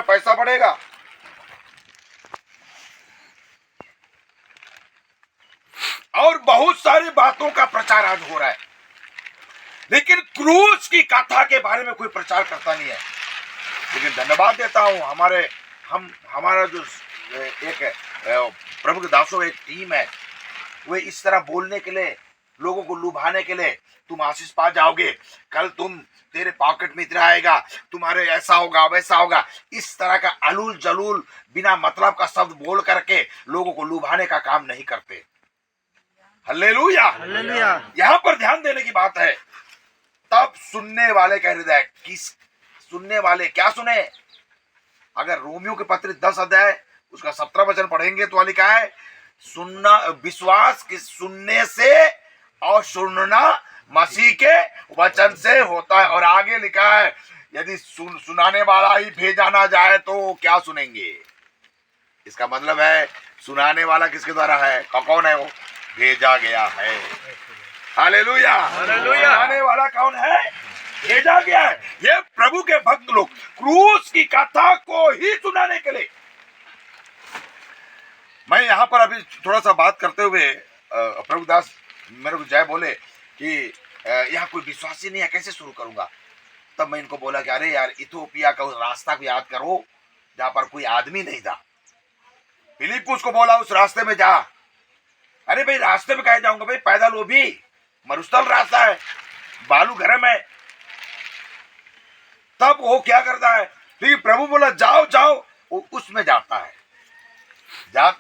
पैसा बढ़ेगा। और बहुत सारी बातों का प्रचार आज हो रहा है, लेकिन क्रूस की कथा के बारे में कोई प्रचार करता नहीं है। लेकिन धन्यवाद देता हूं हमारा जो एक प्रभु के दासों एक टीम है, वे इस तरह बोलने के लिए, लोगों को लुभाने के लिए, तुम आशीष पा जाओगे, कल तेरे पॉकेट में इतना आएगा, तुम्हारे ऐसा होगा वैसा होगा, इस तरह का अलूल जलूल बिना मतलब का शब्द बोल करके लोगों को लुभाने का काम नहीं करते। Hallelujah, hallelujah. यहां पर ध्यान देने की बात है, तब सुनने वाले का हृदय, किस सुनने वाले क्या सुने? अगर रोमियो के पत्र 10 अध्याय उसका 17 वचन पढ़ेंगे तो लिखा है, सुनना विश्वास की सुनने से और सुनना मसीह के वचन से होता है। और आगे लिखा है, यदि सुनाने वाला ही भेजा ना जाए तो क्या सुनेंगे? इसका मतलब है सुनाने वाला किसके द्वारा है? कौन है वो? भेजा गया है। Hallelujah, hallelujah. सुनाने वाला कौन है? भेजा गया है। ये प्रभु के भक्त लोग क्रूस की कथा को ही सुनाने के लिए। मैं यहाँ पर अभी थोड़ा सा बात करते हुए प्रभुदास मेरे को जय बोले कि यहाँ कोई विश्वासी नहीं है, कैसे शुरू करूंगा? तब मैं इनको बोला कि अरे यार, इथोपिया का उस रास्ता को याद करो जहां पर कोई आदमी नहीं था। फिलिप्पुस को बोला उस रास्ते में जा। अरे भाई, रास्ते में कहे जाऊंगा भाई, पैदल वो भी मरुस्थल रास्ता है, बालू गर्म है। तब वो क्या करता है? लेकिन प्रभु बोला जाओ जाओ, वो उसमें जाता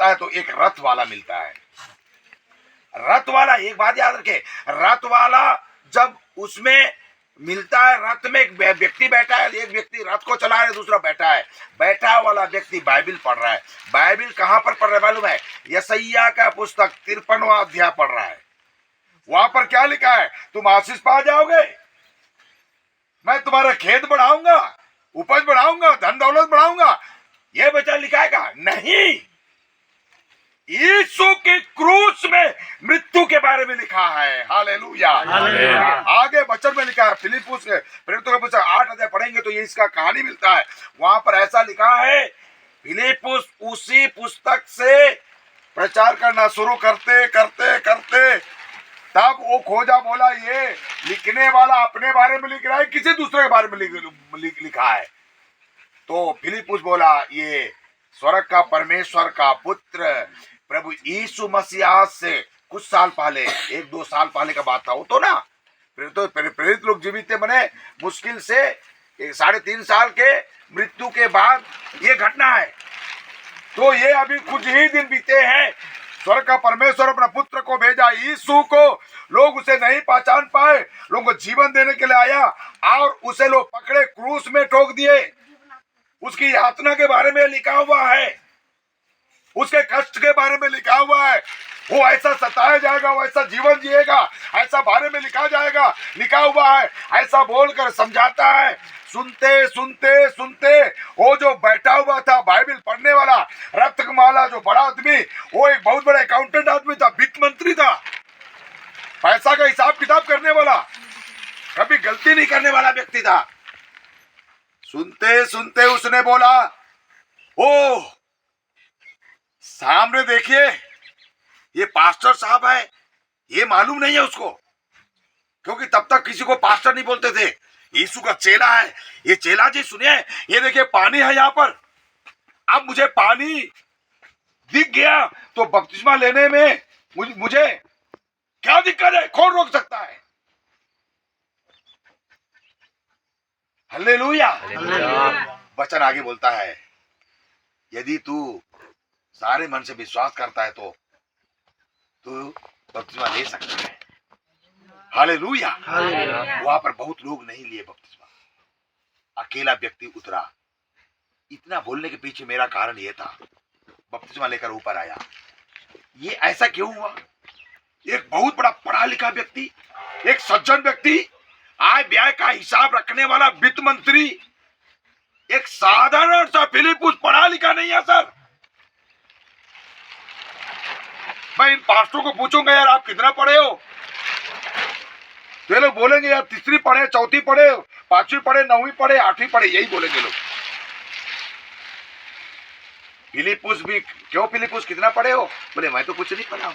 है तो एक रथ वाला मिलता है। रथ वाला, एक बात याद रखे, रथ वाला जब उसमें मिलता है, रथ में एक व्यक्ति बैठा है, एक व्यक्ति रथ को चला रहा है, दूसरा बैठा है। बैठा वाला व्यक्ति बाइबिल पढ़ रहा है। बाइबिल कहां पर पढ़ रहा है मालूम है? यशायाह का पुस्तक 53वां अध्याय पढ़ रहा है। वहां पर क्या लिखा है? तुम आशीष पा जाओगे, मैं तुम्हारा खेत बढ़ाऊंगा, उपज बढ़ाऊंगा, धन दौलत बढ़ाऊंगा। यह वचन लिखा है का? नहीं, यीशु के क्रूस में मृत्यु के बारे में लिखा है। Hallelujah, hallelujah. आगे वचन में लिखा है, फिलिप्पुस के प्रेरितों का पुस्तक 8 अध्याय पढ़ेंगे तो ये इसका कहानी मिलता है। वहां पर ऐसा लिखा है, फिलिप्पुस उसी पुस्तक से प्रचार करना शुरू करते करते करते तब वो खोजा, बोला ये लिखने वाला अपने बारे में लिख रहा है, किसी दूसरे के बारे में लिखा है। तो फिलिप्पुस बोला, ये स्वर्ग का परमेश्वर का पुत्र प्रभु यीशु मसीह से कुछ साल पहले, 1-2 साल पहले का बात था वो तो ना। प्रेरित लोग जीवित थे, बने मुश्किल से 3.5 साल के मृत्यु के बाद ये घटना है। तो ये अभी कुछ ही दिन बीते हैं, स्वर्ग का परमेश्वर अपना पुत्र को भेजा, यीशु को। लोग उसे नहीं पहचान पाए, लोगों को जीवन देने के लिए आया और उसे लोग पकड़े, क्रूस में ठोक दिए। उसकी यातना के बारे में लिखा हुआ है, उसके कष्ट के बारे में लिखा हुआ है। वो ऐसा सताया जाएगा, वो ऐसा जीवन जिएगा, ऐसा बारे में लिखा हुआ है। ऐसा बोलकर समझाता है। सुनते सुनते सुनते वो जो बैठा हुआ था बाइबिल पढ़ने वाला रत्नमाला, जो बड़ा आदमी, वो एक बहुत बड़ा अकाउंटेंट आदमी था, वित्त मंत्री था, पैसा का हिसाब किताब करने वाला, कभी गलती नहीं करने वाला व्यक्ति था। सुनते सुनते उसने बोला, ओ सामने देखिए, ये पास्टर साहब है। ये मालूम नहीं है उसको, क्योंकि तब तक किसी को पास्टर नहीं बोलते थे। यीशु का चेला है ये। चेला जी सुनिए, ये देखिए पानी है यहाँ पर। अब मुझे पानी दिख गया तो बपतिस्मा लेने में मुझे क्या दिक्कत है? कौन रोक सकता है? हालेलुया। वचन आगे बोलता है, यदि तू सारे मन से विश्वास करता है तो तू बपतिस्मा ले सकता है। हालेलुया। वहां पर बहुत लोग नहीं लिए बपतिस्मा, अकेला व्यक्ति उतरा। इतना बोलने के पीछे मेरा कारण यह था, बपतिस्मा लेकर ऊपर आया। ये ऐसा क्यों हुआ? एक बहुत बड़ा पढ़ा लिखा व्यक्ति, एक सज्जन व्यक्ति, आय व्यय का हिसाब रखने वाला वित्त मंत्री, एक साधारण सा फिलिप्पुस पढ़ा लिखा नहीं है सर। मैं इन पास्टरों को पूछूंगा, यार आप कितना पढ़े हो? तो ये लोग बोलेंगे, यार 3री पढ़े, 4थी पढ़े, 5वीं पढ़े, 9वीं पढ़े, 8वीं पढ़े, यही बोलेंगे लोग। फिलिपुस भी, क्यों फिलिपुस कितना पढ़े हो? बोले मैं तो कुछ नहीं पढ़ा हूं।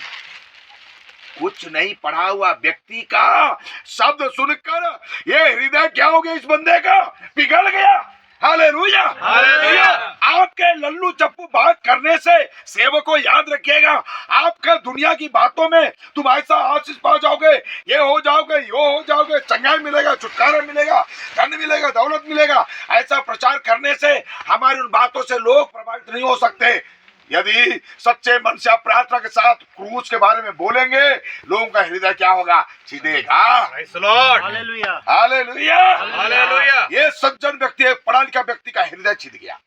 कुछ नहीं पढ़ा हुआ व्यक्ति का शब्द सुनकर ये हृदय क्या हो गया? इस बंदे का पिघल गया। Hallelujah, hallelujah. आपके लल्लू चप्पू बात करने से सेवक को याद रखिएगा, आपका दुनिया की बातों में तुम ऐसा आशीष पा जाओगे, ये हो जाओगे, यो हो जाओगे, चंगाई मिलेगा, छुटकारा मिलेगा, धन मिलेगा, दौलत मिलेगा। ऐसा प्रचार करने से हमारी उन बातों से लोग प्रभावित नहीं हो सकते। यदि सच्चे मन से आप प्रार्थना के साथ क्रूस के बारे में बोलेंगे, लोगों का हृदय क्या होगा? सीधेगा। Hallelujah, hallelujah, hallelujah. ये सज्जन व्यक्ति, पढ़ा लिखा व्यक्ति का हृदय छिद गया।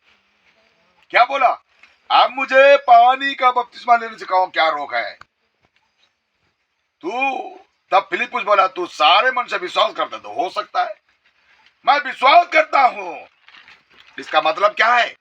क्या बोला? अब मुझे पानी का बपतिस्मा लेने से कहो, क्या रोक है? तू तब फिलिपुस बोला, तू सारे मन से विश्वास करता तो हो सकता है। मैं विश्वास करता हूं। इसका मतलब क्या है?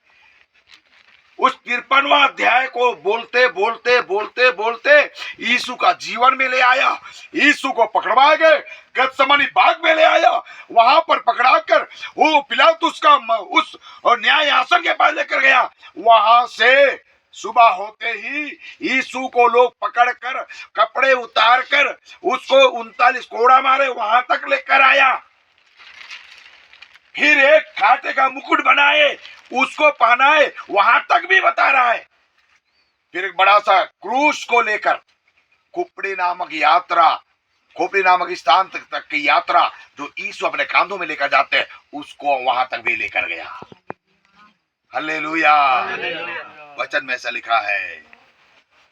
उस 53वां अध्याय को बोलते बोलते बोलते बोलते यीशु का जीवन में ले आया। यीशु को पकड़वा गए, गतसमनी बाग में ले आया, वहां पर पकड़ाकर वो पिलातुस का उस न्याय आसन के पास लेकर गया। वहां से सुबह होते ही यीशु को लोग पकड़कर कपड़े उतार कर उसको 39 कोड़ा मारे वहां तक लेकर आया। फिर एक कांटे का मुकुट बनाए, उसको पहनाए, वहां तक भी बता रहा है। फिर एक बड़ा सा क्रूस को लेकर खोपड़ी नामक स्थान तक की यात्रा जो यीशु अपने कांधों में लेकर जाते हैं, उसको वहां तक भी लेकर गया। हालेलुया। वचन में ऐसा लिखा है,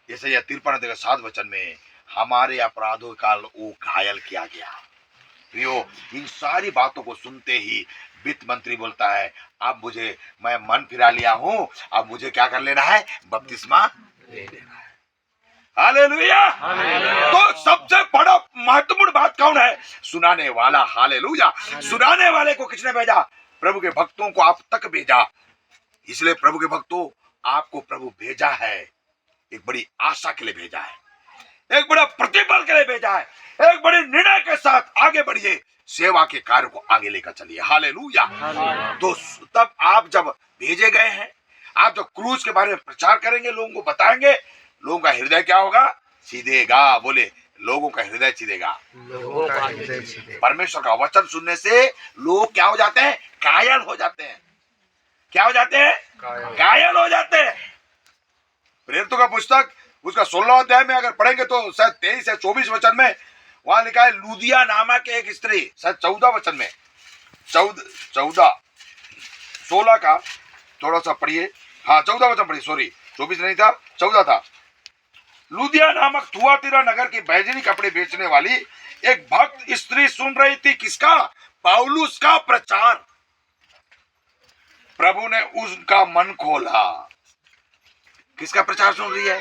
यशायाह 53:7 वचन में, हमारे अपराधों का वो घायल किया गया। इन सारी बातों को सुनते ही वित्त मंत्री बोलता है, अब मैं मन फिरा लिया हूं, अब मुझे क्या कर लेना है? बपतिस्मा ले लेना है। हालेलुया। तो सबसे बड़ा महत्वपूर्ण बात कौन है? सुनाने वाला। हालेलुया। सुनाने वाले को किसने भेजा? प्रभु के भक्तों को आप तक भेजा। इसलिए प्रभु के भक्तों, आपको प्रभु भेजा है, एक बड़ी आशा के लिए भेजा है, एक बड़ा प्रतिबल के लिए भेजा है, एक बड़े निर्णय के साथ आगे बढ़िए, सेवा के कार्य को आगे लेकर चलिए। हालेलुया। तो तब आप जब भेजे गए हैं, आप जब क्रूस के बारे में प्रचार करेंगे, लोगों को बताएंगे, लोगों का हृदय क्या होगा? सीधेगा। बोले, लोगों का हृदय सीधेगा। परमेश्वर का वचन सुनने से लोग क्या हो जाते हैं? कायल हो जाते हैं। क्या हो जाते हैं? कायल हो जाते हैं। प्रेरितों का पुस्तक उसका 16 अध्याय में अगर पढ़ेंगे तो शायद 23 या 24 वचन में वहां लिखा है, लुदिया नामक एक स्त्री, शायद 14 वचन में, 16 का थोड़ा सा पढ़िए। हाँ, 14 वचन पढ़िए, सॉरी 24 नहीं था, 14 था। लुदिया नामक थुआतीरा नगर की बैजनी कपड़े बेचने वाली एक भक्त स्त्री सुन रही थी, किसका? पौलुस का प्रचार। प्रभु ने उसका मन खोला। किसका प्रचार सुन रही है?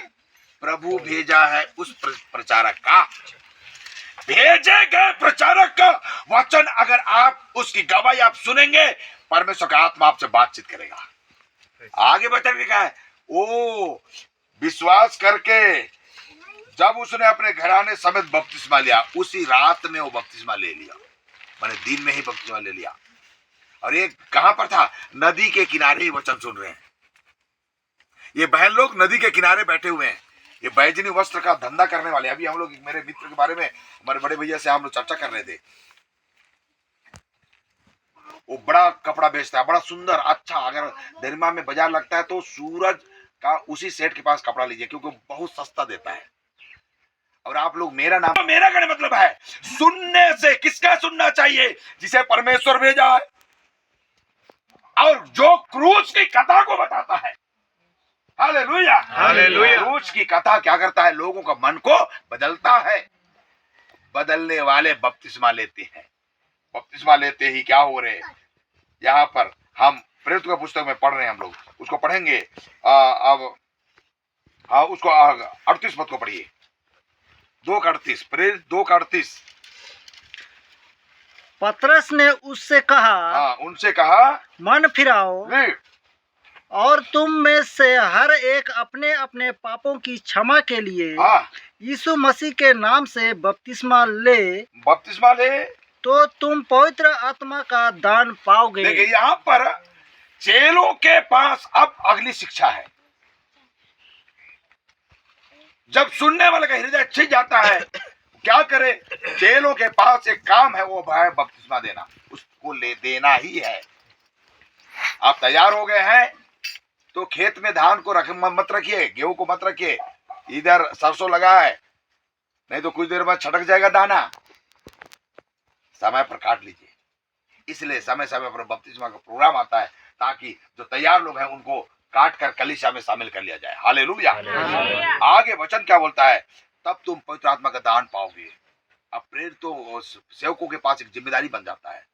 प्रभु भेजा है उस प्रचारक का, भेजे गए प्रचारक का वचन अगर आप उसकी गवाही आप सुनेंगे, परमेश्वर का आत्मा आपसे बातचीत करेगा। आगे बता लिखा है, ओ विश्वास करके जब उसने अपने घराने समेत बपतिस्मा लिया, उसी रात में वो बपतिस्मा ले लिया, मैंने दिन में ही बपतिस्मा ले लिया। और ये कहां पर था? नदी के किनारे ही वचन सुन रहे हैं। ये बहन लोग नदी के किनारे बैठे हुए हैं, ये बैजनी वस्त्र का धंधा करने वाले। अभी हम लोग मेरे मित्र के बारे में, हमारे बड़े भैया से हम लोग चर्चा कर रहे थे। वो बड़ा कपड़ा बेचता है, बड़ा सुंदर अच्छा। अगर दरिमा में बाजार लगता है तो सूरज का उसी सेठ के पास कपड़ा लीजिए, क्योंकि बहुत सस्ता देता है। और आप लोग मेरा नाम, मेरा कहने मतलब है सुनने से। किसका सुनना चाहिए? जिसे परमेश्वर भेजा है और जो क्रूस की कथा को बताता है। Hallelujah, hallelujah. क्रूस की कथा क्या करता है? लोगों का मन को बदलता है। बदलने वाले बपतिस्मा लेते हैं। बपतिस्मा लेते ही क्या हो रहे हैं? यहाँ पर हम प्रेरितों का पुस्तक में पढ़ रहे हैं, हम लोग उसको पढ़ेंगे। अब हाँ, उसको 38 पद को पढ़िए, 2:38, प्रेरित 2:38। पतरस ने उससे कहा, हाँ, उनसे कहा, मन फिराओ और तुम में से हर एक अपने अपने पापों की क्षमा के लिए यीशु मसीह के नाम से बपतिस्मा ले, तो तुम पवित्र आत्मा का दान पाओगे। देखिए, यहाँ पर चेलों के पास अब अगली शिक्षा है। जब सुनने वाले का हृदय छिज जाता है, क्या करे? चेलों के पास एक काम है, वो है बपतिस्मा देना। उसको ले देना ही है। आप तैयार हो गए हैं तो खेत में धान को मत रखिए, गेहूं को मत रखिए, इधर सरसों लगा है, नहीं तो कुछ देर बाद छटक जाएगा दाना। समय पर काट लीजिए। इसलिए समय समय पर बपतिस्मा का प्रोग्राम आता है, ताकि जो तैयार लोग हैं उनको काट कर कलीसिया में शामिल कर लिया जाए। हालेलुया। आगे वचन क्या बोलता है? तब तुम पवित्र आत्मा का दान पाओगे। अब प्रेरित तो सेवकों के पास एक जिम्मेदारी बन जाता है,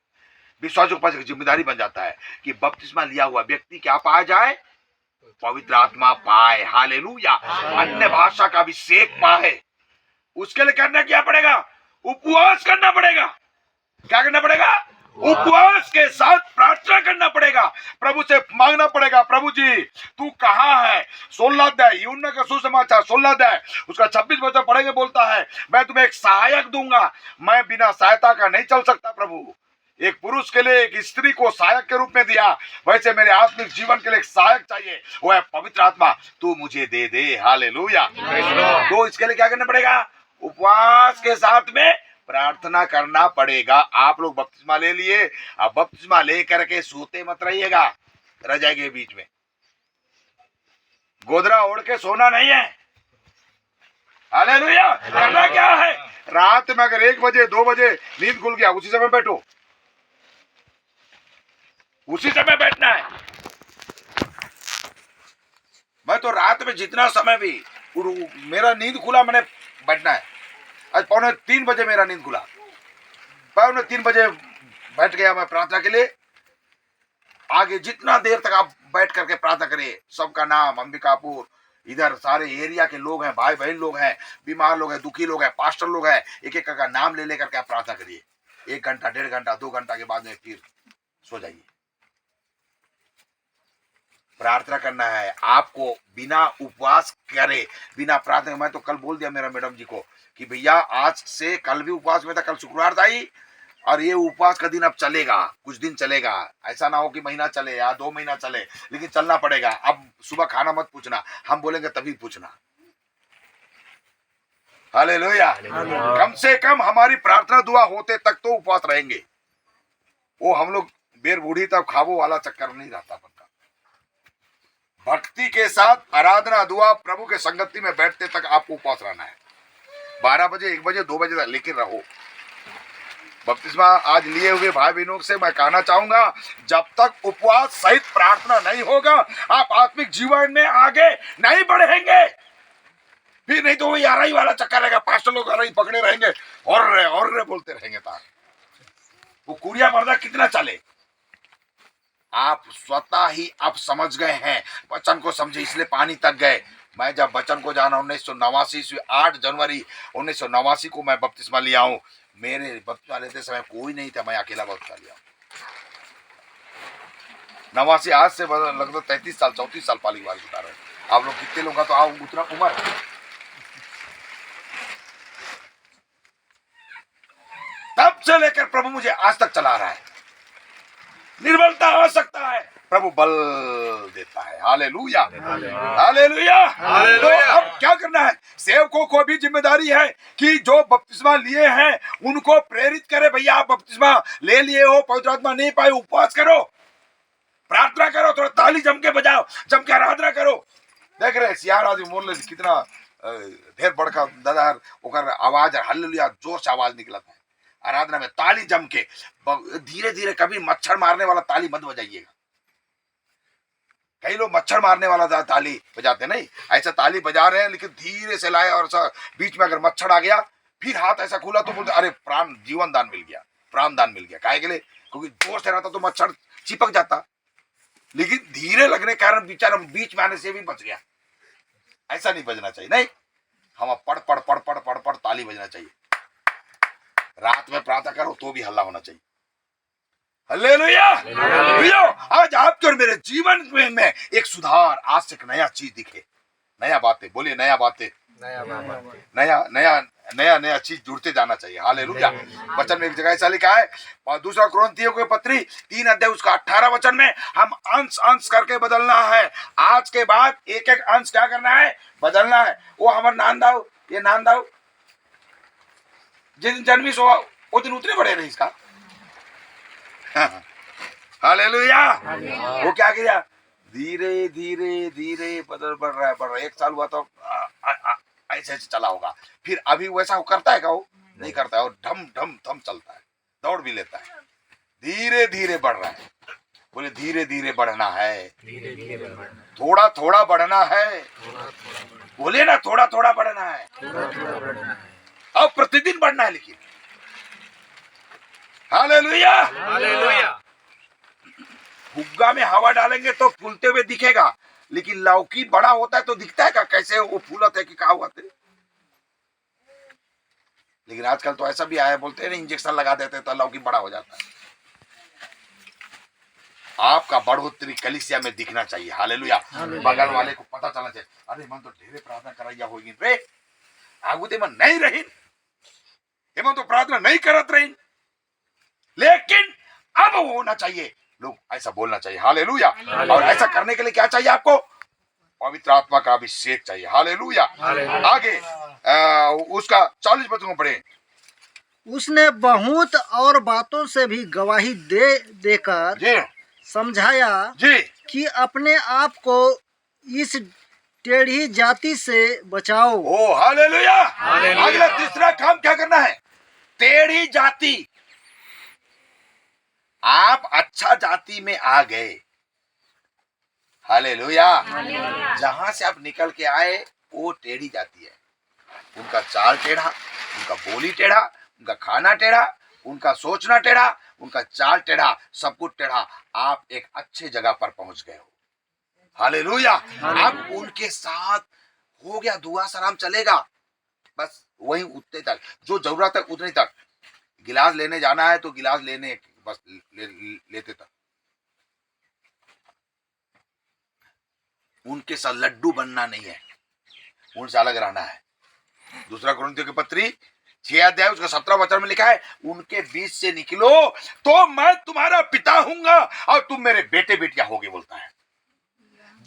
विश्वासियों के पास एक जिम्मेदारी बन जाता है कि बपतिस्मा लिया हुआ व्यक्ति क्या पाया जाए? पवित्र आत्मा पाए। हालेलुया। अन्य भाषा का अभिषेक पाए। उसके लिए करना क्या पड़ेगा? उपवास करना पड़ेगा। क्या करना पड़ेगा? उपवास के साथ प्रार्थना करना पड़ेगा। प्रभु से मांगना पड़ेगा, प्रभु जी तू कहाँ है? 16 अध्याय यूहन्ना का सुसमाचार 16 अध्याय उसका 26 वचन पढ़ेंगे, बोलता है मैं तुम्हें एक सहायक दूंगा। मैं बिना सहायता का नहीं चल सकता। प्रभु एक पुरुष के लिए एक स्त्री को सहायक के रूप में दिया, वैसे मेरे आत्मिक जीवन के लिए एक सहायक चाहिए, वो है पवित्र आत्मा। तू मुझे दे दे। हालेलुया। तो इसके लिए क्या करना पड़ेगा? उपवास के साथ में प्रार्थना करना पड़ेगा। आप लोग बपतिस्मा ले लिए, अब बपतिस्मा लेकर के सोते मत रहिएगा रजाई के बीच में। गोदरा ओढ़ के सोना नहीं है। हालेलुया। करना क्या है? रात में अगर 1 बजे 2 बजे नींद खुल गया, उसी समय बैठो, उसी समय बैठना है। मैं तो रात में जितना समय भी मेरा नींद खुला, मैंने बैठना है। आज 2:45 बजे मेरा नींद खुला, 2:45 बजे बैठ गया मैं प्रार्थना के लिए। आगे जितना देर तक आप बैठ करके प्रार्थना करिए। सबका नाम, अंबिकापुर इधर सारे एरिया के लोग हैं, भाई बहन लोग हैं, बीमार लोग हैं, दुखी लोग हैं, पास्टर लोग हैं, एक एक का नाम ले लेकर के आप प्रार्थना करिए। 1 घंटा 1.5 घंटा 2 घंटा के बाद में फिर सो जाइए। प्रार्थना करना है आपको बिना उपवास करे, बिना प्रार्थना। मैं तो कल बोल दिया मेरा मैडम जी को कि भैया आज से, कल भी उपवास में था, कल शुक्रवार था ही, और ये उपवास का दिन अब चलेगा, कुछ दिन चलेगा। ऐसा ना हो कि महीना चले या 2 महीना चले, लेकिन चलना पड़ेगा। अब सुबह खाना मत पूछना, हम बोलेंगे तभी पूछना। हालेलुया। कम से कम हमारी प्रार्थना दुआ होते तक तो उपवास रहेंगे। वो हम लोग बेर बूढ़ी तब खाबो वाला चक्कर नहीं रहता। भक्ति के साथ आराधना दुआ प्रभु के संगति में बैठते तक आपको उपवास रहना है। 12 बजे 1 बजे 2 बजे तक लेकिन रहो। बपतिस्मा आज लिए हुए भाई बहनों से मैं कहना चाहूंगा, जब तक उपवास सहित प्रार्थना नहीं होगा, आप आत्मिक जीवन में आगे नहीं बढ़ेंगे। फिर नहीं तो वही आरई वाला चक्कर रहेगा। पास्टर लोग आरई पकड़े रहेंगे और रे बोलते रहेंगे। वो कुरिया मर्दा कितना चले? आप स्वतः ही आप समझ गए हैं, वचन को समझे, इसलिए पानी तक गए। मैं जब वचन को जाना 1989 8 जनवरी 1989 को मैं बपतिस्मा लिया हूँ। मेरे बपतिस्मा लेते समय कोई नहीं था, मैं अकेला बपतिस्मा लिया। 89 आज से लगभग 33 साल 34 साल पाली बार बता रहे हैं। आप लोग कितने लोग का तो आओ उतना उम्र। तब से लेकर प्रभु मुझे आज तक चला रहा है। निर्बलता हो सकता है, प्रभु बल देता है। हालेलुया। हालेलुया। तो अब क्या करना है? सेवकों को भी जिम्मेदारी है कि जो बपतिस्मा लिए हैं उनको प्रेरित करे। भैया आप बपतिस्मा ले लिए हो, पवित्र आत्मा नहीं पाए, उपवास करो, प्रार्थना करो, थोड़ा ताली जम के बजाओ, जम के आराधना करो। देख रहे सियार आदमी मोल कितना ढेर बड़का दादा ओकर आवाज हालेलुया जोर से आवाज निकला था। आराधना में ताली जम के धीरे धीरे, कभी मच्छर मारने वाला ताली मत बजाइएगा। कई लोग मच्छर मारने वाला ताली बजाते नहीं, ऐसा ताली बजा रहे हैं लेकिन धीरे से लाए, और बीच में अगर मच्छर आ गया फिर हाथ ऐसा खुला तो बोलते अरे प्राण जीवन दान मिल गया, प्राण दान मिल गया। काहे के लिए? क्योंकि जोर से रहता तो मच्छर चिपक जाता, लेकिन धीरे लगने के कारण बेचारा बीच में आने से भी बच गया। ऐसा नहीं बजना चाहिए। नहीं, हम पढ़ पढ़ पढ़ पढ़ पढ़ पढ़ ताली बजना चाहिए। रात में प्रार्थना करो तो भी हल्ला होना चाहिए। हालेलुया। आज आपके और मेरे जीवन में एक सुधार, आज से एक नया चीज दिखे, नया बातें बोलिए, नया बातें नया नया नया नया चीज जुड़ते जाना चाहिए। हालेलुया। वचन में एक जगह ऐसा लिखा है, और दूसरा कुरिन्थियों की पत्री 3 अध्याय उसका 18 वचन में, हम अंश अंश करके बदलना है। आज के बाद एक एक अंश क्या करना है? बदलना है। वो हमारे नांदाव, ये नांदाव जिस दिन जन्मी सो वो दिन उतने बड़े रहे इसका। हालेलुया। वो क्या किया? धीरे धीरे धीरे बढ़ रहा है। 1 साल हुआ तो ऐसे चला होगा, फिर अभी वैसा वो करता है क्या? वो नहीं करता है, और ढम ढम थम चलता है, दौड़ भी लेता है। धीरे धीरे बढ़ रहा है। बोले धीरे धीरे बढ़ना है, थोड़ा थोड़ा बढ़ना है। बोले ना थोड़ा थोड़ा बढ़ना है, अब प्रतिदिन बढ़ना है। लेकिन हालेलुया। फुग्गा में हवा डालेंगे तो फूलते हुए दिखेगा, लेकिन लौकी बड़ा होता है तो दिखता है क्या कैसे वो फूलत है कि क्या हुआ थे? लेकिन आजकल तो ऐसा भी आया, बोलते हैं ना इंजेक्शन लगा देते तो लौकी बड़ा हो जाता है। आपका बढ़ोतरी कलीसिया में दिखना चाहिए। हालेलुया। बगल वाले को पता चलना चाहिए, अरे मन तो ढेरे प्रार्थना कराइया होगी रे, आगू ते मन नहीं रही, एमन तो प्रार्थना नहीं करत रही, लेकिन अब होना चाहिए। लोग ऐसा बोलना चाहिए। हालेलुया। और ऐसा करने के लिए क्या चाहिए आपको? पवित्र आत्मा का अभिषेक चाहिए। हालेलुया। आगे उसका 40 वचन पढ़े। उसने बहुत और बातों से भी गवाही दे देकर जी समझाया जी कि अपने आप को इस टेढ़ी जाति से बचाओ। ओ हालेलुया। अगला तीसरा काम क्या करना है? टेढ़ी जाति। आप अच्छा जाति में आ गए। हालेलुया। जहां से आप निकल के आए वो टेढ़ी जाती है। उनका चाल टेढ़ा, उनका बोली टेढ़ा, उनका खाना टेढ़ा, उनका सोचना टेढ़ा, उनका चाल टेढ़ा, सब कुछ टेढ़ा। आप एक अच्छे जगह पर पहुंच गए हो। हालेलुया। आप उनके साथ हो गया, दुआ सलाम चलेगा, बस वही उतने तक, जो जरूरत है उतने तक। गिलास लेने जाना है तो गिलास लेने बस लेते तक। उनके साथ लड्डू बनना नहीं है, उनसे अलग रहना है। दूसरा कुरिन्थियों की पत्री 6 अध्याय उसका 17 वचन में लिखा है, उनके बीच से निकलो तो मैं तुम्हारा पिता हूंगा और तुम मेरे बेटे बेटियां होगे, बोलता है।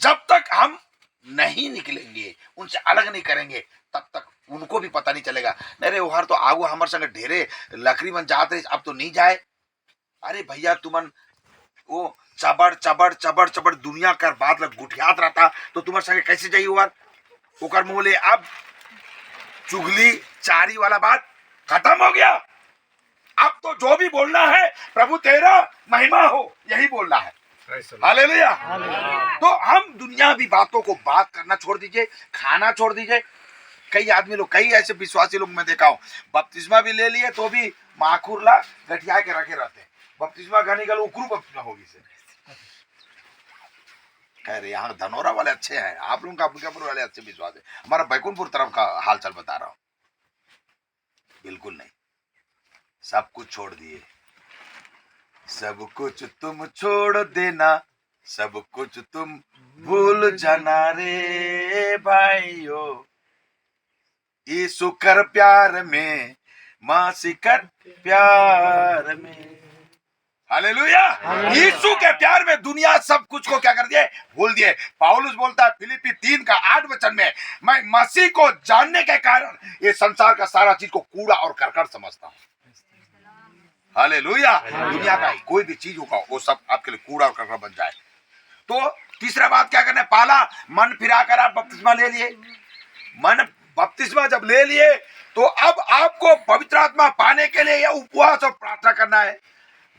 जब तक हम नहीं निकलेंगे, उनसे अलग नहीं करेंगे, तब तक उनको भी पता नहीं चलेगा। अरे वो हर तो आगू हमारे संग ढेरे लकड़ी बन जाते, अब तो नहीं जाए। अरे भैया तुमन वो चबड़ चबड़ चबड़ चबड़ दुनिया कर बात लग गुठियात रहता तो तुम्हारे संगे कैसे जाइए? ओकर मोले अब चुगली चारी वाला बात खत्म हो गया। अब तो जो भी बोलना है, प्रभु तेरा महिमा हो, यही बोलना है। हालेलुया। तो हम दुनियावी बातों को बात करना छोड़ दीजिए, खाना छोड़ दीजिए। कई आदमी लोग, कई ऐसे विश्वासी लोग मैं देखा हूं, बपतिस्मा भी ले लिए तो भी माखुर ला गठिया के रखे रहते। बपतिस्मा खाने का उकरू बपतिस्मा होगी से कह रहे। यहाँ धनौरा वाले अच्छे हैं, आप लोगों का अंबिकापुर वाले अच्छे विश्वास है। हमारा बैकुंठपुर तरफ का हालचाल बता रहा हूं, बिल्कुल नहीं। सब कुछ छोड़ दिए, सब कुछ तुम छोड़ देना, सब कुछ तुम भूल जाना रे भाइयों, यीशु कर प्यार में, मासी कर प्यार में। हालेलुया। यीशु के प्यार में दुनिया सब कुछ को क्या कर दिए? भूल दिए। पौलुस बोलता है फिलिप्पी 3 का 8 वचन में, मैं मसीह को जानने के कारण ये संसार का सारा चीज को कूड़ा और करकट समझता हूं। हालेलुया। दुनिया का कोई भी चीज होगा वो सब आपके लिए कूड़ा और करकट बन जाए। तो तीसरा बात क्या करना है? पाला मन फिरा कर आप बपतिस्मा ले लिए। मन बपतिस्मा जब ले लिए तो अब आपको पवित्र आत्मा पाने के लिए यह उपवास और प्रार्थना करना है।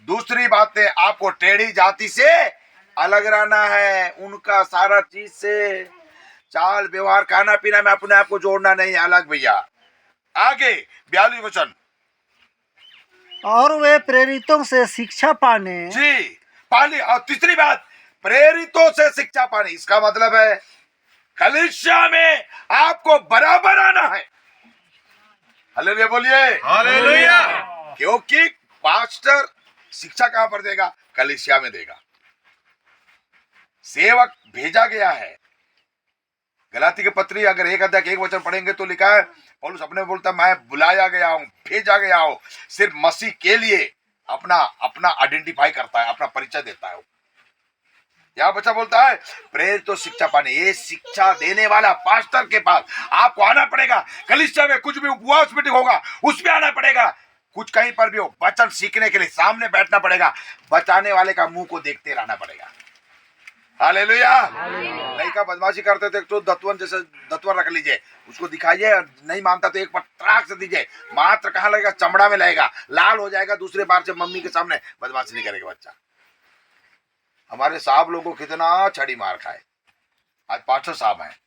दूसरी बात है, आपको टेढ़ी जाति से अलग रहना है, उनका सारा चीज से, चाल व्यवहार खाना पीना में अपने आप को जोड़ना नहीं, अलग भैया। आगे 42 वचन, और वे प्रेरितों से शिक्षा पाने जी पाली। और तीसरी बात, प्रेरितों से शिक्षा पाने, इसका मतलब है कलीसिया में आपको बराबर आना है। हालेलुया बोलिए। हालेलुया। क्योंकि पास्टर शिक्षा कहां पर देगा? कलीसिया में देगा। सेवक भेजा गया है गलाती की पत्री अगर 1 अध्याय के 1 वचन पढ़ेंगे तो लिखा है, पौलुस अपने बोलता है, मैं बुलाया गया हूं, भेजा गया हूं सिर्फ मसीह के लिए। अपना आइडेंटिफाई करता है, अपना परिचय देता है। यहाँ बच्चा बोलता है प्रेरित तो शिक्षा पाने, ये शिक्षा देने वाला पास्टर के पास आपको आना पड़ेगा। कलीसिया में कुछ भी उपवास मीटिंग होगा उसमें आना पड़ेगा, कुछ कहीं पर भी हो वचन सीखने के लिए सामने बैठना पड़ेगा, बचाने वाले का मुंह को देखते रहना पड़ेगा। हालेलुया। लड़का बदमाशी करते थे तो दत्वन रख लीजिए, उसको दिखाइए, नहीं मानता तो एक पत्राक से दीजिए, मात्र कहाँ लगेगा, चमड़ा में लगेगा, लाल हो जाएगा, दूसरे बार से मम्मी के सामने बदमाशी नहीं करेगा बच्चा। हमारे साहब लोगों को कितना छड़ी मार खाए, आज 500 साहब हैं।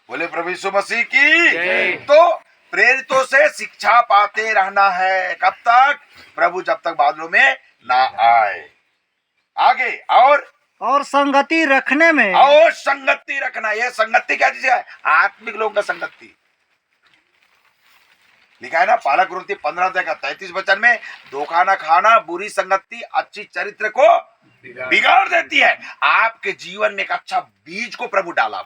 बोले प्रभु यीशु मसीह की। तो प्रेरितों से शिक्षा पाते रहना है, कब तक, प्रभु जब तक बादलों में ना आए। आगे और संगति रखने में, और संगति रखना। यह संगति क्या चीज है, आत्मिक लोगों का संगति। लिखा है ना पहला कुरिन्थी 15:33 वचन में, धोखा ना खाना, बुरी संगति अच्छी चरित्र को बिगाड़ देती है। आपके जीवन में एक अच्छा बीज को प्रभु डाला,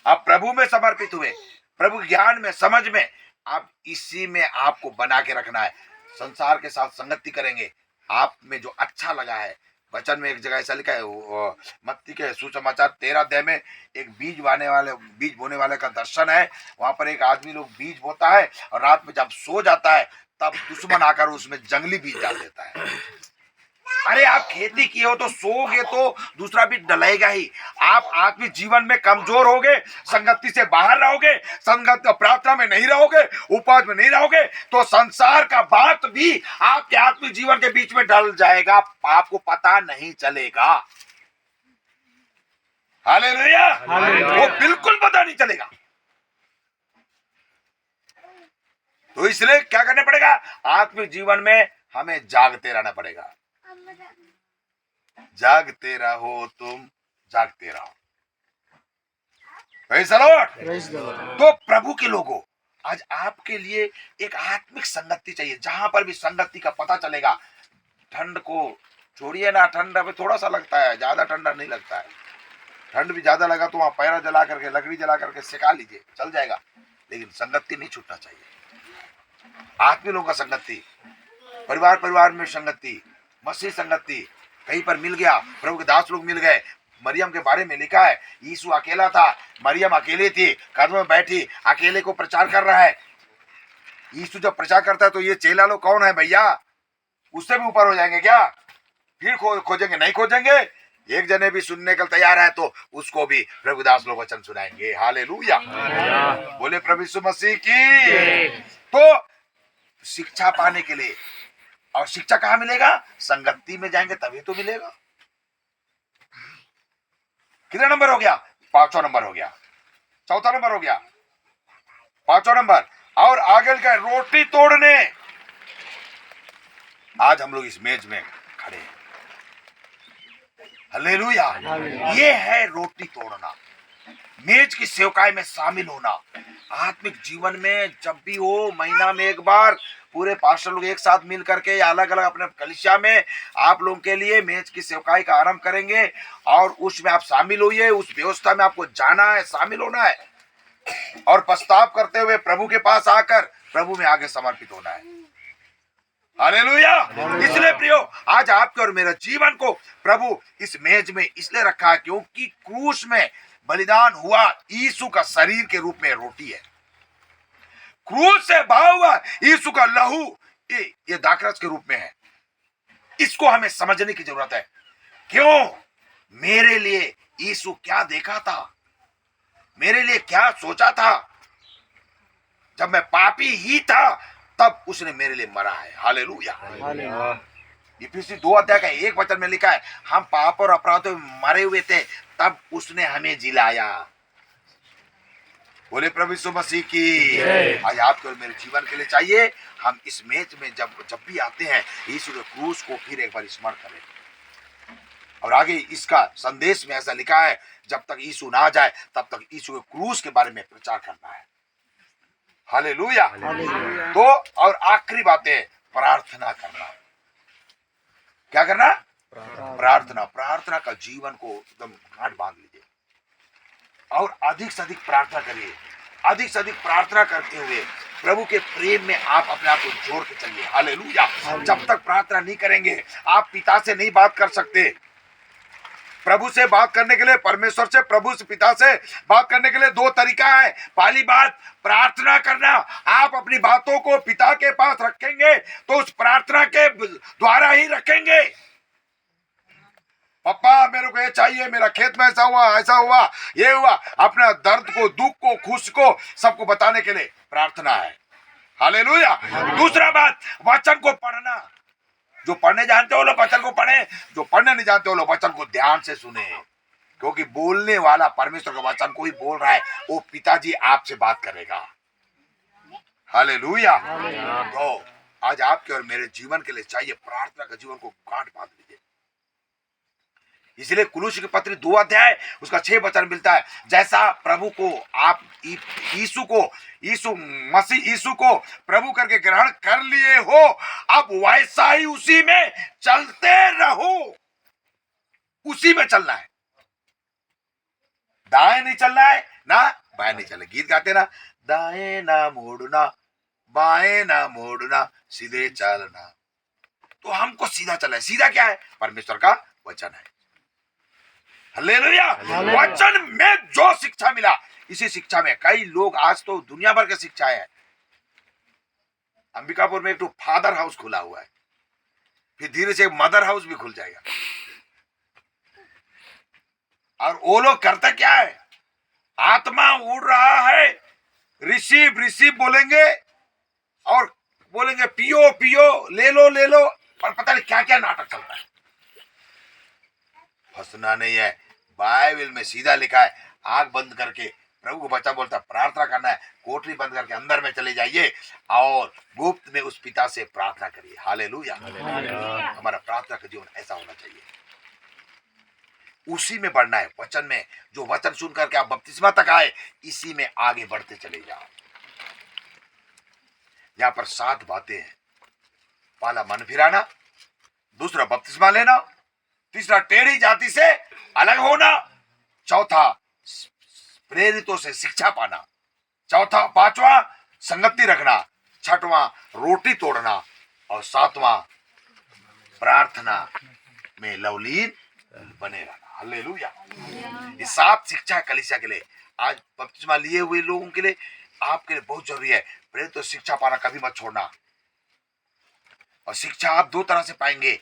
आप प्रभु में समर्पित हुए, प्रभु ज्ञान में, समझ में, आप इसी में आपको बना के रखना है। संसार के साथ संगति करेंगे, आप में जो अच्छा लगा है। वचन में एक जगह ऐसा लिखा है, मत्ती के सुसमाचार 13 अध्याय में, एक बीज बोने वाले का दर्शन है। वहां पर एक आदमी लोग बीज बोता है और रात में जब सो जाता है तब दुश्मन आकर उसमें जंगली बीज डाल देता है। अरे आप खेती किए हो तो सोओगे तो दूसरा बीज डलेगा ही। आप आत्मिक जीवन में कमजोर होगे, संगति से बाहर रहोगे, संगत प्रार्थना में नहीं रहोगे, उपवास में नहीं रहोगे, तो संसार का बात भी आपके आत्मिक जीवन के बीच में डल जाएगा, आपको पता नहीं चलेगा। हालेलुया। वो बिल्कुल पता नहीं चलेगा। तो इसलिए क्या करना पड़ेगा, आत्मिक जीवन में हमें जागते रहना पड़ेगा। जागते रहो तुम, जागते रहो। Praise the Lord. तो प्रभु के लोगों, आज आपके लिए एक आत्मिक संगति चाहिए, जहां पर भी संगति का पता चलेगा। ठंड को छोड़िए ना, ठंड अभी थोड़ा सा लगता है, ज्यादा ठंडा नहीं लगता है। ठंड भी ज्यादा लगा तो वहां पैरा जला करके, लकड़ी जला करके सिका लीजिए, चल जाएगा, लेकिन संगति नहीं छूटना चाहिए। आत्मिक लोगों का संगति, परिवार में संगति, मसीह संगति कहीं पर मिल गया, प्रभु के दास लोग मिल गए। मरियम के बारे में लिखा है, यीशु अकेला था, मरियम अकेली थी, कदम में बैठी, अकेले को प्रचार कर रहा है। यीशु जब प्रचार करता है तो ये चेला लोग कौन है भैया, उससे भी ऊपर हो जाएंगे क्या, फिर खोजेंगे, नहीं खोजेंगे। एक जने भी सुनने का तैयार है तो उसको भी प्रभु दास लोग वचन सुनाएंगे। हालेलुया। बोले प्रभु यीशु मसीह की। तो शिक्षा पाने के लिए, और शिक्षा कहाँ मिलेगा, संगति में जाएंगे तभी तो मिलेगा। कितना नंबर हो गया, 5वां नंबर हो गया, 4था नंबर हो गया, 5वां नंबर। और आगे का रोटी तोड़ने। आज हम लोग इस मेज में खड़े हैं, हालेलुया। ये है रोटी तोड़ना, मेज की सेवकाई में शामिल होना। आत्मिक जीवन में जब भी हो, महीना में एक बार पूरे पास्टर लोग एक साथ मिल करके या अलग अलग अपने कलीसिया में आप लोगों के लिए मेज की सेवकाई का आरंभ करेंगे, और उसमें आप शामिल होइए। उस व्यवस्था में आपको जाना है, शामिल होना है, और प्रस्ताव करते हुए प्रभु के पास आकर प्रभु में आगे समर्पित होना है। हालेलुया। इसलिए प्रियो, आज आपके और मेरे जीवन को प्रभु इस मेज में इसलिए रखा है क्योंकि क्रूस में बलिदान हुआ यीशु का शरीर के रूप में रोटी है। क्रूस से बहा हुआ यीशु का लहू ये दाखरस के रूप में है। इसको हमें समझने की जरूरत है। क्यों, मेरे लिए यीशु क्या देखा था, मेरे लिए क्या सोचा था। जब मैं पापी ही था तब उसने मेरे लिए मरा है। हालेलुया। इफिसी 2 अध्याय का 1 वचन में लिखा है, हम पाप और अपराधों में मरे हुए थे, तब उसने हमें जिलाया। बोले प्रभु यीशु मसीह की। आज आपके और मेरे जीवन के लिए चाहिए, हम इस मेज में जब भी आते हैं यीशु के क्रूस को फिर एक बार स्मरण करें। और आगे इसका संदेश में ऐसा लिखा है, जब तक यीशु ना जाए तब तक यीशु के क्रूस के बारे में प्रचार करना है। हालेलुया। तो और आखिरी बात है प्रार्थना करना। क्या करना, प्रार्थना। प्रार्थना का जीवन को एकदम गांठ बांध लीजिए। और अधिक से अधिक प्रार्थना करिए। अधिक से अधिक प्रार्थना करते हुए प्रभु के प्रेम में आप अपने आप को जोड़ के चलिए। हालेलुया। जब तक प्रार्थना नहीं करेंगे आप पिता से नहीं बात कर सकते। प्रभु से बात करने के लिए, परमेश्वर से, प्रभु से, पिता से बात करने के लिए दो तरीका है। पहली बात प्रार्थना करना। आप अपनी बातों को पिता के पास रखेंगे तो उस प्रार्थना के द्वारा ही रखेंगे। पापा मेरे को ये चाहिए, मेरा खेत में ऐसा हुआ, ऐसा हुआ, ये हुआ। अपना दर्द को, दुख को, खुश को सबको बताने के लिए प्रार्थना है। हालेलुया। दूसरा बात, वचन को पढ़ना। जो पढ़ने जानते हो लोग वचन को पढ़े, जो पढ़ने नहीं जानते हो लोग वचन को ध्यान से सुने, क्योंकि बोलने वाला परमेश्वर का वचन को ही बोल रहा है। वो पिताजी आपसे बात करेगा। हालेलुया। तो आज आपके और मेरे जीवन के लिए चाहिए प्रार्थना का जीवन को गांठ बांध लीजिए। इसलिए कुलुस्सी की पत्री 2 अध्याय उसका 6 वचन मिलता है, जैसा प्रभु को आप यीशु मसीह को प्रभु करके ग्रहण कर लिए हो, अब वैसा ही उसी में चलते रहो। उसी में चलना है, दाएं नहीं चलना है ना बाएं नहीं चलना। गीत गाते ना, दाएं ना मोड़ना, बाएं ना मोड़ना, सीधे चलना। तो हमको सीधा चलना है। सीधा क्या है? परमेश्वर का वचन है। हालेलुया। वचन में जो शिक्षा मिला, इसी शिक्षा में कई लोग, आज तो दुनिया भर की शिक्षा है। अंबिकापुर में एक तो फादर हाउस खुला हुआ है, फिर धीरे से मदर हाउस भी खुल जाएगा। और वो लोग करते क्या है? आत्मा उड़ रहा है, रिसीव रिसीव बोलेंगे और बोलेंगे पियो पियो, ले लो ले लो, और पता नहीं क्या क्या नाटक चलता है। फंसना नहीं है। बाइबल में सीधा लिखा है, आंख बंद करके प्रभु को बच्चा बोलता है प्रार्थना करना है, कोठरी बंद करके अंदर में चले जाइए और गुप्त में उस पिता से प्रार्थना करिए। हालेलुया। हमारा प्रार्थना का जीवन ऐसा होना चाहिए, उसी में बढ़ना है। वचन में, जो वचन सुन करके आप बपतिस्मा तक आए, इसी में आगे बढ़ते चले जाओ। यहां पर 7 बातें हैं। पहला मन फिराना, दूसरा बपतिस्मा लेना, तीसरा टेढ़ी जाति से अलग होना, चौथा प्रेरितों से शिक्षा पाना, पांचवा संगति रखना, छठवां रोटी तोड़ना, और 7वां प्रार्थना में लवलीन बने रहना। हालेलुया। ये 7 शिक्षा है कलीसिया के लिए। आज बपतिस्मा लिए हुए लोगों के लिए, आपके लिए बहुत जरूरी है। प्रेरित तो शिक्षा पाना कभी मत छोड़ना। और शिक्षा आप 2 तरह से पाएंगे,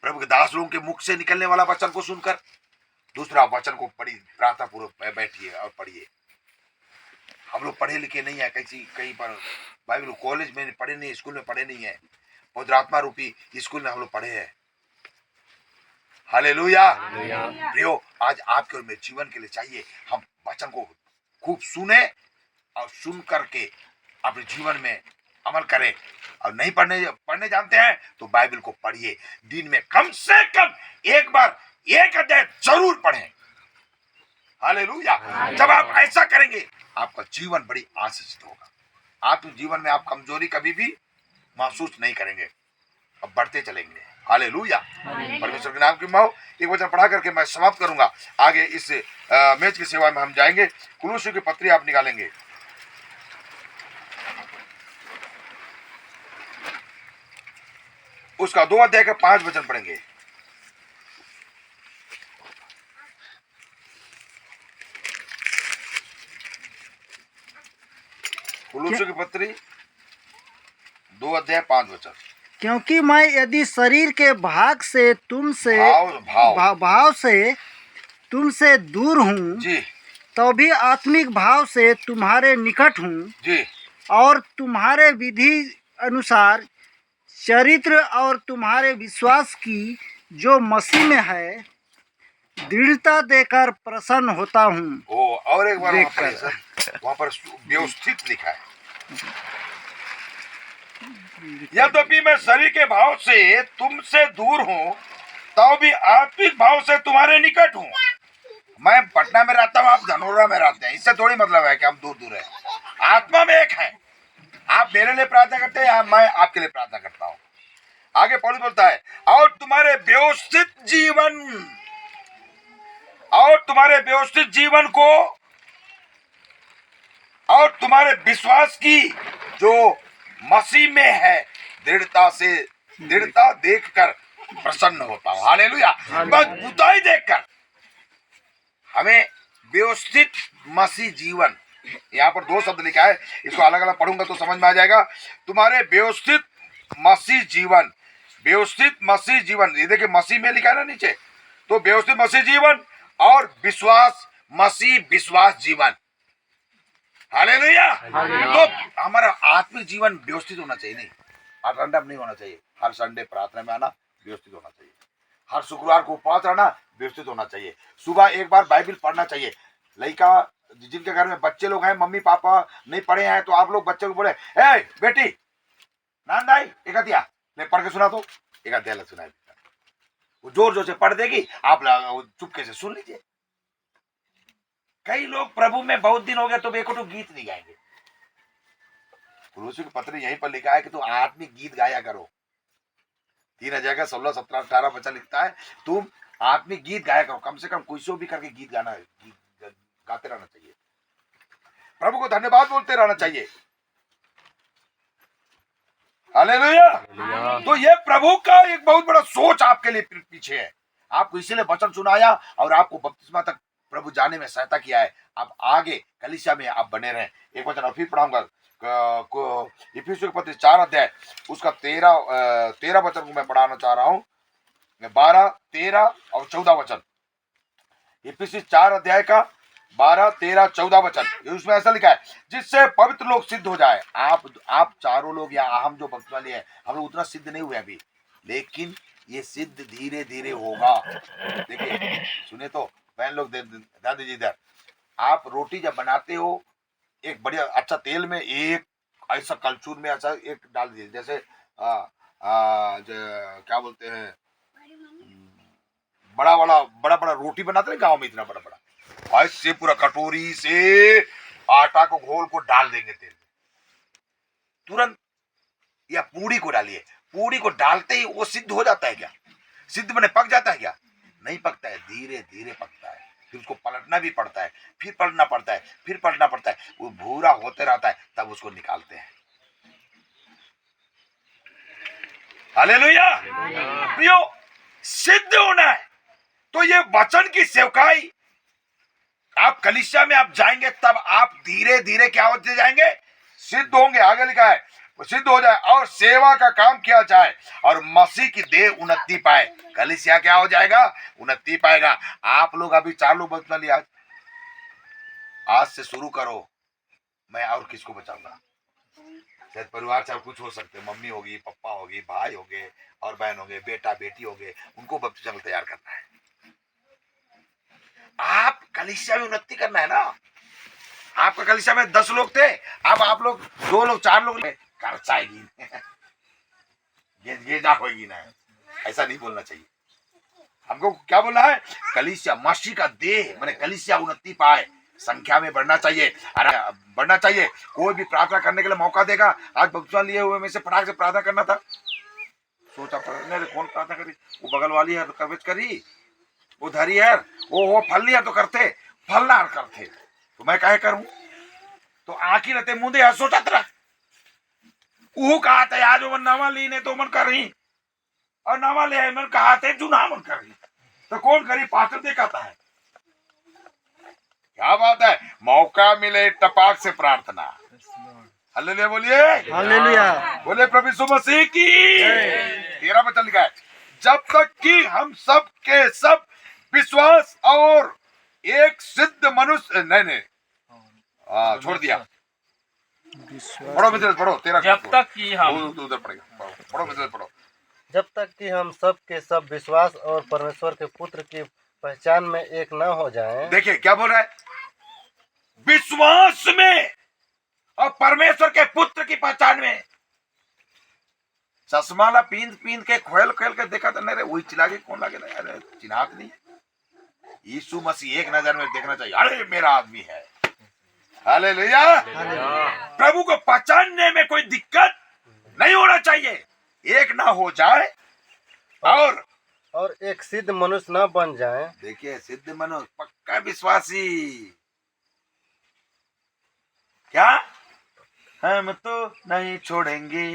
प्रभु के दास लोगों के मुख से निकलने वाला वचन को सुनकर, दूसरा वचन को पढ़ी, प्रार्थना पूर्वक बैठिए और पढ़िए। हम लोग पढ़े लिखे नहीं है, कहीं पर बाइबल कॉलेज में पढ़े नहीं, स्कूल में पढ़े नहीं है, पवित्र आत्मा रूपी स्कूल में हम लोग पढ़े हैं। हालेलुया। प्रियो, आज आपके और मेरे जीवन के लिए चाहिए हम वचन को खूब सुने और सुन करके अपने जीवन में अमल करें। और नहीं पढ़ने जानते हैं तो बाइबल को पढ़िए। दिन में कम से कम एक बार 1 अध्याय जरूर पढ़ें। हालेलुया। जब आप ऐसा करेंगे आपका जीवन बड़ी आशीषित होगा। आपके जीवन में आप कमजोरी कभी भी महसूस नहीं करेंगे, अब बढ़ते चलेंगे। हालेलुया। परमेश्वर के नाम की महिमा हो। एक वचन पढ़ा करके मैं समाप्त करूंगा। आगे इस मैच की सेवा में हम जाएंगे। कुलुस्सी की पत्री आप निकालेंगे, उसका 2 अध्याय का 5 वचन पढ़ेंगे। कुलुस्सी की पत्री 2 अध्याय 5 वचन। क्योंकि मैं यदि शरीर के भाग से तुमसे भाव से तुमसे दूर हूँ जी, तो भी आत्मिक भाव से तुम्हारे निकट हूँ जी, और तुम्हारे विधि अनुसार चरित्र और तुम्हारे विश्वास की जो मसीह में है दृढ़ता देकर प्रसन्न होता हूँ। और एक बार वहाँ पर व्यवस्थित लिखा है, यद्यपि मैं शरीर के भाव से तुमसे दूर हूँ तो भी आत्मिक भाव से तुम्हारे निकट हूँ। मैं पटना में रहता हूँ, आप धनोरा में रहते हैं, इससे थोड़ी मतलब है कि हम दूर दूर हैं। आत्मा में एक है। आप मेरे लिए प्रार्थना करते हैं, मैं आपके लिए प्रार्थना करता हूँ। आगे पौलुस बोलता है, और तुम्हारे व्यवस्थित जीवन को और तुम्हारे विश्वास की जो मसीह में है दृढ़ता देखकर प्रसन्न होता हूं। हालेलुया। मजबूताई देखकर हमें व्यवस्थित मसीह जीवन, यहाँ पर 2 शब्द लिखा है, इसको अलग अलग पढ़ूंगा तो समझ में आ जाएगा। तुम्हारे व्यवस्थित मसीह जीवन, व्यवस्थित मसीह जीवन, ये देखिए मसीह में लिखा है ना नीचे, तो व्यवस्थित मसीह जीवन और विश्वास जीवन। हालेलुया। तो हमारा आत्मिक जीवन व्यवस्थित होना चाहिए, नहीं अटंडम नहीं होना चाहिए। हर संडे प्रार्थना में आना व्यवस्थित होना चाहिए, हर शुक्रवार को उपवास रहना व्यवस्थित होना चाहिए, सुबह एक बार बाइबल पढ़ना चाहिए। लड़का जिनके घर में बच्चे लोग हैं, मम्मी पापा नहीं पढ़े हैं, तो आप लोग बच्चे को बोले, ए बेटी नांदाई एक अध्याय ले पढ़ के सुना, तो एक अध्याय सुनाए, वो जोर जोर से पढ़ देगी, आप चुपके से सुन लीजिए। कई लोग प्रभु में बहुत दिन हो गए तो बेको तो गीत नहीं गाएंगे। कुलुसी की पत्री यहीं पर लिखा है कि तुम आत्मिक गीत गाया करो। 3 अध्याय का 16, 17, 18 वचन लिखता है, तुम आत्मिक गीत गाया करो। कम से कम कोई सो भी करके गीत गाते रहना चाहिए, प्रभु को धन्यवाद बोलते रहना चाहिए। हालेलुया। तो ये प्रभु का एक बहुत बड़ा सोच आपके लिए पीछे है। आपको इसीलिए वचन सुनाया और आपको बपतिस्मा तक प्रभु जाने में सहायता किया है। अब आगे कलीसिया में आप बने रहें। एक वचन और फिर पढ़ाऊंगा, इफिसियों के पत्र 4 अध्याय उसका 13 वचन को मैं पढ़ाना चाह रहा हूं, 12, 13 और 14 वचन। इफिसी 4 अध्याय का 12, 13, 14 वचन, उसमें ऐसा लिखा है, जिससे पवित्र लोग सिद्ध हो जाए। आप चारों लोग या हम जो भक्त वाले हैं, हम लोग उतना सिद्ध नहीं हुए अभी, लेकिन ये सिद्ध धीरे धीरे होगा। देखिए सुने तो बहन लोग, ध्यान दीजिए इधर। आप रोटी जब बनाते हो, एक बढ़िया अच्छा तेल में एक ऐसा कलचूर में ऐसा एक डाल दीजिए, जैसे क्या बोलते हैं, बड़ा बड़ा रोटी बनाते हैं गांव में, इतना बड़ा बड़ा, ऐसे पूरा कटोरी से आटा को घोल को डाल देंगे तेल में तुरंत, या पूड़ी को डालिए, पूड़ी को डालते ही वो सिद्ध हो जाता है क्या? सिद्ध बने पक जाता है क्या? नहीं पकता है, धीरे धीरे पकता है। फिर उसको पलटना भी पड़ता है, फिर पलटना पड़ता है, फिर पलटना पड़ता है, वो भूरा होते रहता है, तब उसको निकालते हैं। हालेलुया। प्रियो, सिद्ध होना है तो ये वचन की सेवकाई, आप कलीसिया में आप जाएंगे तब आप धीरे धीरे क्या होते जाएंगे? सिद्ध होंगे। आगे लिखा है सिद्ध हो जाए और सेवा का काम किया जाए और मसीह की देह उन्नति पाए। कलीसिया क्या हो जाएगा? उन्नति पाएगा। आप लोग अभी 4 लोग बचा लिया, आज से शुरू करो। मैं और किसको बचाऊंगा? शायद परिवार चाहे कुछ हो सकते, मम्मी होगी, पापा होगी, भाई होंगे और बहन होंगे, बेटा बेटी होंगे, उनको बपतिस्मा तैयार करना है। आप कलीसिया में उन्नति करना है ना। आपका कलीसिया में 10 लोग थे, अब आप लोग 2 लोग 4 लोग खर्च आएगी ये ना होगी ना, ऐसा नहीं बोलना चाहिए। हमको क्या बोलना है? कलीसिया मसीह का देह माने कलीसिया उन्नति पाए, संख्या में बढ़ना चाहिए, बढ़ना चाहिए। कोई भी प्रार्थना करने के लिए मौका देगा। आज बपतिस्मा लिए हुए में से फटाक से प्रार्थना करना था, सोचा कौन प्रार्थना करी, वो बगल वाली है तो कवच करी, वो धरी है, वो फल लिया तो करते, फल ना करते तो मैं कहे करूं? तो आखिर रहते मुंदे है सोचा तरह वो कहा था आज वो नामा ली ने तो मन कर रही और नामा ले मन कहा थे जुना मन कर रही, तो कौन करी? पात्र देखता है। क्या बात है, मौका मिले टपाक से प्रार्थना। हालेलुया बोलिए, हालेलुया बोले प्रभु यीशु मसीह की। 13 वचन लिखा है, जब तक कि हम सब के सब विश्वास और एक सिद्ध मनुष्य नहीं छोड़ दिया। पढ़ो मित्र पढ़ो, 13 जब तक कि हम उधर पढ़ेगा, पढ़ो मित्र पढ़ो। जब तक कि हम सब के सब विश्वास और परमेश्वर के पुत्र की पहचान में एक न हो जाएं। देखिए क्या बोल रहा है? विश्वास में और परमेश्वर के पुत्र की पहचान में। चश्माला पींद के खोल के देखा था, नहीं वही चिल्ला के कौन लगे? अरे चिन्हात नहीं। यीशु मसीह एक नजर में देखना चाहिए, अरे मेरा आदमी है। हालेलुया। प्रभु को पहचानने में कोई दिक्कत नहीं होना चाहिए, एक ना हो जाए और एक सिद्ध मनुष्य न बन जाए। देखिए सिद्ध मनुष्य पक्का विश्वासी, क्या? हम तो नहीं छोड़ेंगे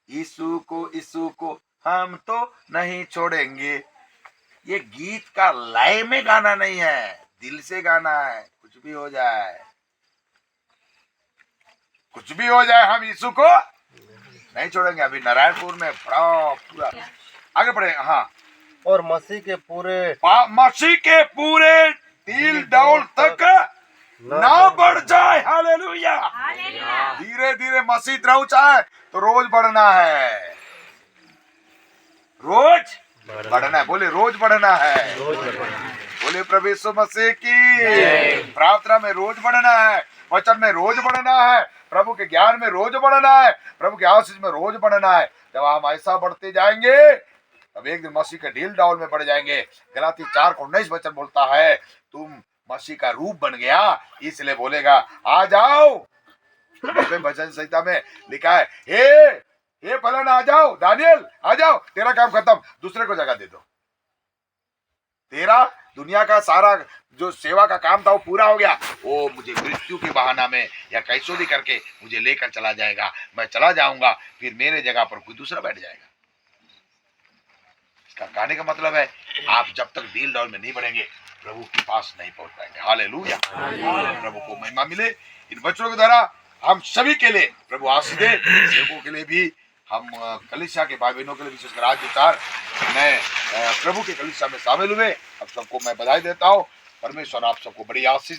यीशु को हम तो नहीं छोड़ेंगे। ये गीत का लय में गाना नहीं है, दिल से गाना है। कुछ भी हो जाए, कुछ भी हो जाए, हम यीशु को नहीं छोड़ेंगे। अभी नारायणपुर में बड़ा पूरा आगे बढ़े। हाँ, और मसीह के पूरे दिल डौल तक ना बढ़ जाए। हालेलुया। धीरे धीरे मसीह द्रव चाहे तो रोज बढ़ना है, रोज बढ़ना है। बोले रोज बढ़ना है। बोले प्रभु यीशु मसीह की। प्रार्थना में रोज बढ़ना है, वचन में रोज बढ़ना है, प्रभु के ज्ञान में रोज बढ़ना है, प्रभु के आशीष में रोज बढ़ना है। जब हम ऐसा बढ़ते जाएंगे तब एक दिन मसीह के ढील डाउल में बढ़ जाएंगे। गलाती 4:19 वचन बोलता है, तुम मसीह का रूप बन गया, इसलिए बोलेगा आ जाओ। भजन संहिता में लिखा है, हे फलाना आ जाओ, दानियल आ जाओ, तेरा काम खत्म, दूसरे को जगह दे दो। तेरा दुनिया का सारा जो सेवा का काम था वो पूरा हो गया। वो मुझे मृत्यु के बहाना में या कैसो भी करके मुझे लेकर चला जाएगा। मैं चला जाऊंगा, फिर मेरे जगह पर कोई दूसरा बैठ जाएगा। इसका कहने का मतलब है, आप जब तक डील डाउन में नहीं बढ़ेंगे प्रभु के पास नहीं पहुंच पाएंगे। हालेलुया। प्रभु को महिमा मिले। इन वचनों के द्वारा हम सभी के लिए प्रभु आशीष दे। सेवकों के लिए भी, हम कलीसिया के भाई बहनों के लिए, विशेषकर आज विचार मैं प्रभु के कलीसिया में शामिल हुए, अब सबको मैं बधाई देता हूँ। परमेश्वर आप सबको बड़ी आशीष